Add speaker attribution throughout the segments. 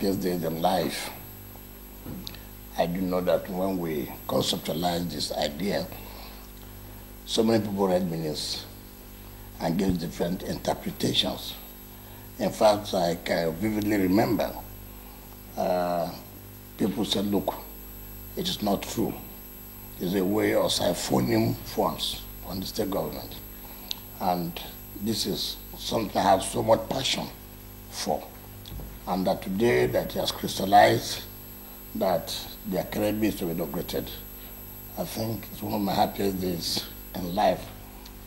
Speaker 1: happiest days in life, I do know that when we conceptualize this idea, so many people read meanings and give different interpretations. In fact, I can vividly remember people said, look, it is not true. It's a way of siphoning funds on the state government. And this is something I have so much passion for. And that today that it has crystallized that the academy is to be inaugurated, I think it's one of my happiest days in life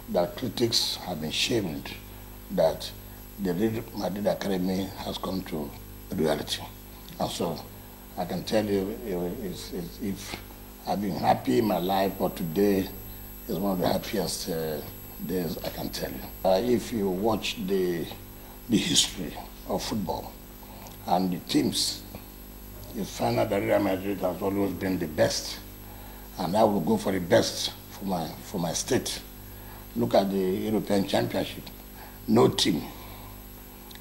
Speaker 1: that critics have been shamed that the Madrid Academy has come to reality. And so I can tell you, if I've been happy in my life, but today is one of the happiest days I can tell you. If you watch the history of football and the teams, you find out that Real Madrid has always been the best, and I will go for the best for my state. Look at the European Championship. No team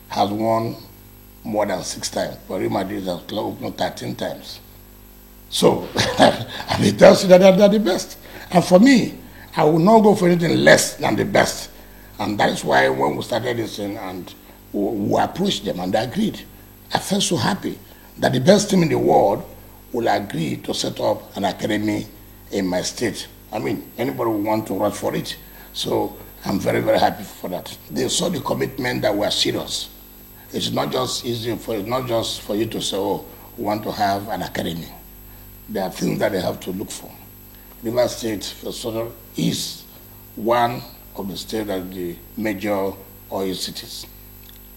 Speaker 1: has won more than 6 times, but Real Madrid has won 13 times. So, and it tells you that they're the best. And for me, I will not go for anything less than the best. And that is why when we started this thing and we approached them and they agreed, I felt so happy that the best team in the world will agree to set up an academy in my state. I mean, anybody will want to rush for it. So I'm very, very happy for that. They saw the commitment that we are serious. It's not just easy for it's not just for you to say, oh, we want to have an academy. There are things that they have to look for. Rivers State is one of the states that the major oil cities.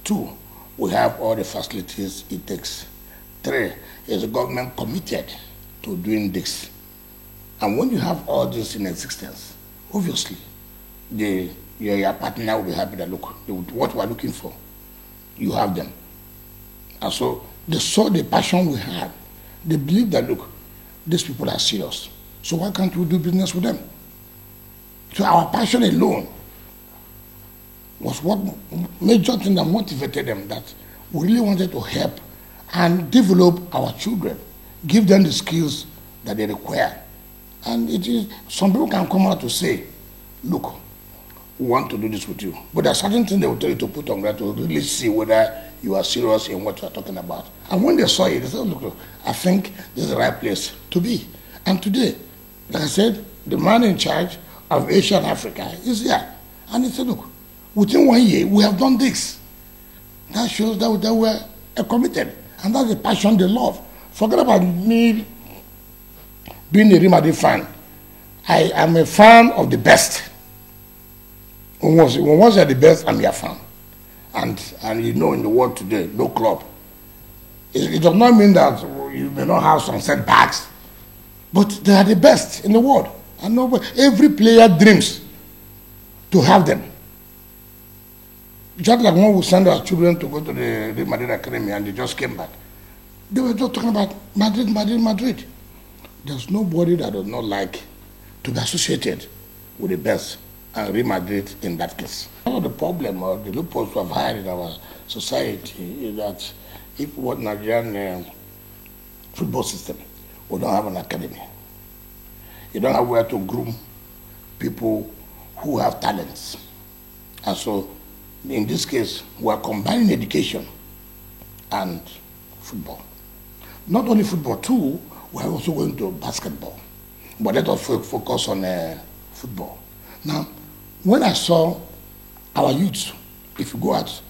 Speaker 1: 2, we have all the facilities it takes. 3, is the government committed to doing this. And when you have all this in existence, obviously, your partner will be happy that, look, what we are looking for, you have them. And so they saw the passion we had. They believe that, look, these people are serious. So why can't we do business with them? So our passion alone was what major thing that motivated them, that we really wanted to help and develop our children, give them the skills that they require. And it is, some people can come out to say, look, we want to do this with you. But there are certain things they will tell you to put on that to really see whether you are serious in what you are talking about. And when they saw it, they said, look, I think this is the right place to be. And today, like I said, the man in charge of Asia and Africa is here. And he said, look, within 1 year, we have done this. That shows that we are committed. And that's the passion they love. Forget about me being a Real Madrid fan. I am a fan of the best. When once you're the best, I'm your fan. And you know, in the world today, no club. It does not mean that you may not have some setbacks, but they are the best in the world. And every player dreams to have them. Just like when we send our children to go to the Madrid Academy and they just came back, they were just talking about Madrid, Madrid, Madrid. There's nobody that does not like to be associated with the best, and Real Madrid in that case. One of the problem or the loopholes we have had in our society is that if what Nigerian football system, we don't have an academy. You don't have where to groom people who have talents. And so, in this case, we are combining education and football. Not only football too, we are also going to basketball. But let us focus on football. Now, when I saw our youth, if you go out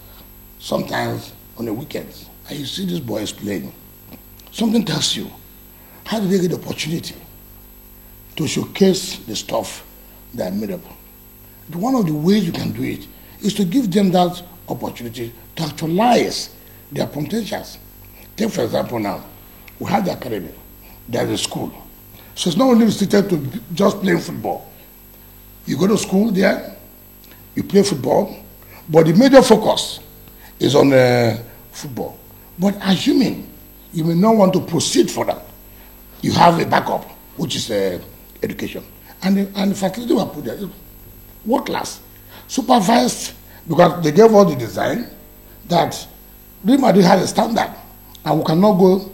Speaker 1: sometimes on the weekends, and you see these boys playing, something tells you, how do they get the opportunity to showcase the stuff they are made of? One of the ways you can do it is to give them that opportunity to actualize their potentials. Take, for example, now, we have the academy, there's a school. So it's not only restricted to just playing football. You go to school there, you play football, but the major focus is on football. But assuming you may not want to proceed further, you have a backup, which is education. And the faculty were put there, world class, supervised, because they gave all the design that Real Madrid has a standard. and we cannot go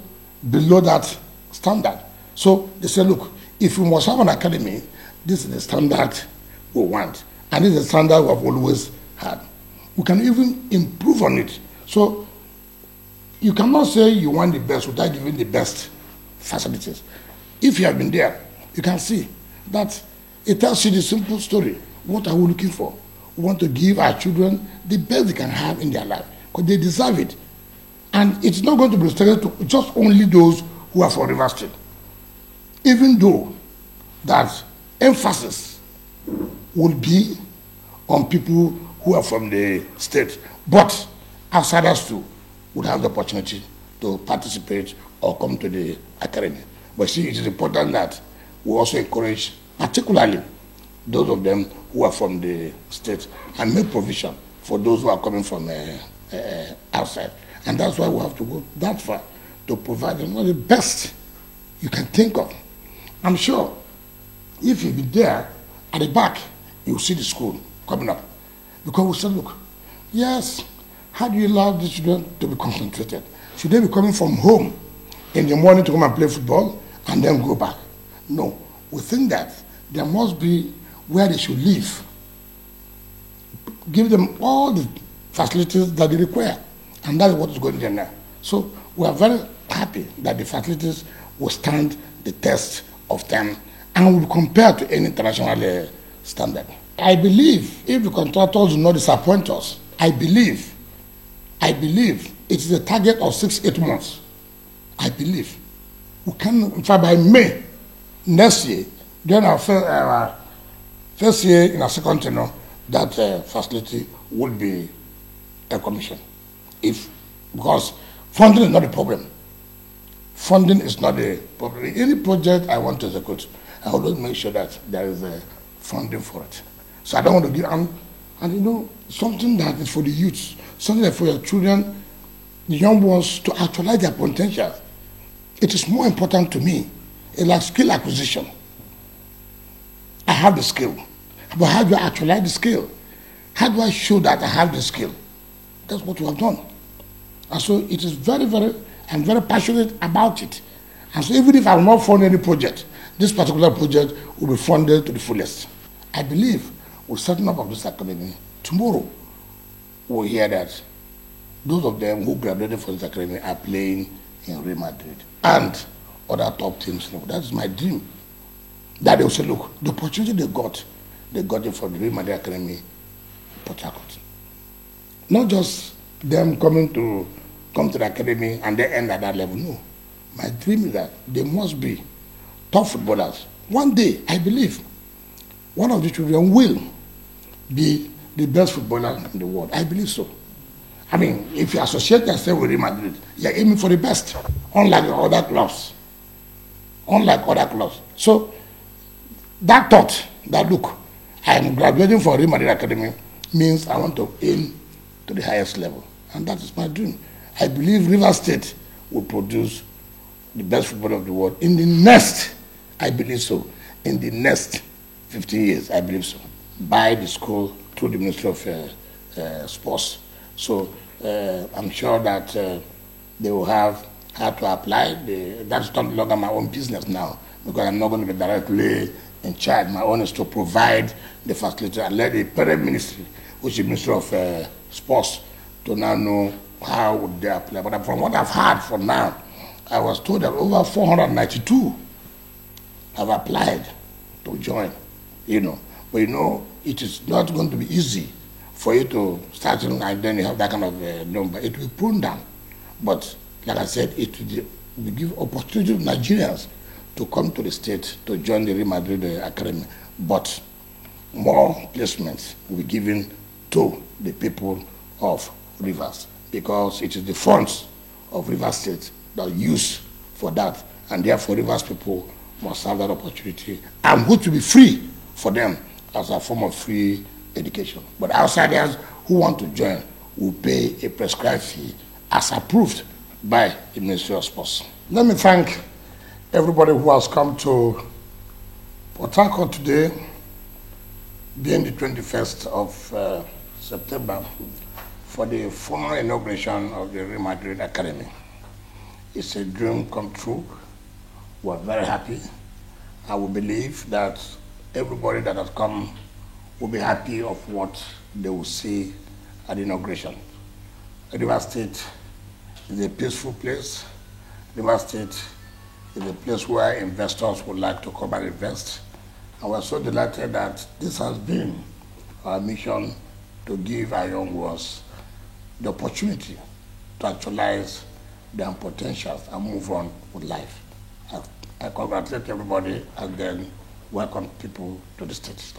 Speaker 1: below that standard. So they say, look, if we must have an academy, this is the standard we want, and this is the standard we have always had. We can even improve on it. So you cannot say you want the best without giving the best facilities. If you have been there, you can see that it tells you the simple story. What are we looking for? We want to give our children the best they can have in their life, because they deserve it. And it's not going to be restricted to just only those who are from River State. Even though that emphasis will be on people who are from the state, but outsiders too would have the opportunity to participate or come to the academy. But see, it is important that we also encourage, particularly those of them who are from the state, and make provision for those who are coming from outside. And that's why we have to go that far to provide them the best you can think of. I'm sure if you be there at the back, you'll see the school coming up. Because we said, look, yes, how do you allow the children to be concentrated? Should they be coming from home in the morning to come and play football and then go back? No, we think that there must be where they should live. Give them all the facilities that they require. And that's what is going there now. So we are very happy that the facilities will stand the test of time and will compare to any international standard. I believe if the contractors do not disappoint us, I believe it is a target of 6-8 months. I believe. We can, in fact, by May next year, during our first year in our second tenure, that facility will be commissioned. Because funding is not a problem. Funding is not a problem. Any project I want to execute, I always make sure that there is funding for it. So I don't want to give, and you know, something that is for the youth, something that for your children, the young ones, to actualize their potential. It is more important to me. It's like skill acquisition. I have the skill, but how do I actualize the skill? How do I show that I have the skill? That's what we have done. And so it is I'm very passionate about it. And so even if I will not fund any project, this particular project will be funded to the fullest. I believe with setting up of this academy, tomorrow we'll hear that those of them who graduated from this academy are playing in Real Madrid and other top teams. That's my dream. That they will say, look, the opportunity they got it from the Real Madrid Academy, Port Harcourt. Not just them come to the academy and they end at that level. No. My dream is that they must be top footballers. One day, I believe, one of the children will be the best footballer in the world. I believe so. I mean, if you associate yourself with Real Madrid, you're aiming for the best, unlike other clubs. So that thought, that look, I am graduating from Real Madrid Academy means I want to aim to the highest level. And that is my dream. I believe River State will produce the best footballer of the world in the next, I believe so, in the next 15 years, I believe so, by the school through the Ministry of Sports. So I'm sure that they will have how to apply. That's no longer my own business now, because I'm not going to be directly in charge. My own is to provide the facility and let the parent ministry, which is the Ministry of Sports, to now know how would they apply. But from what I've heard for now, I was told that over 492 have applied to join, But it is not going to be easy for you to start and then you have that kind of number. It will be pruned down. But like I said, it will give opportunity to Nigerians to come to the state to join the Real Madrid Academy. But more placements will be given to the people of Rivers, because it is the funds of Rivers State that are used for that, and therefore Rivers people must have that opportunity, and which will be free for them as a form of free education. But outsiders who want to join will pay a prescribed fee as approved by the Ministry of Sports. Let me thank everybody who has come to Port Harcourt today, being the 21st of September, for the formal inauguration of the Real Madrid Academy. It's a dream come true. We're very happy. I will believe that everybody that has come will be happy of what they will see at the inauguration. Rivers State is a peaceful place. Rivers State is a place where investors would like to come and invest. And we're so delighted that this has been our mission to give our young ones the opportunity to actualize their potentials and move on with life. I congratulate everybody and then welcome people to the state.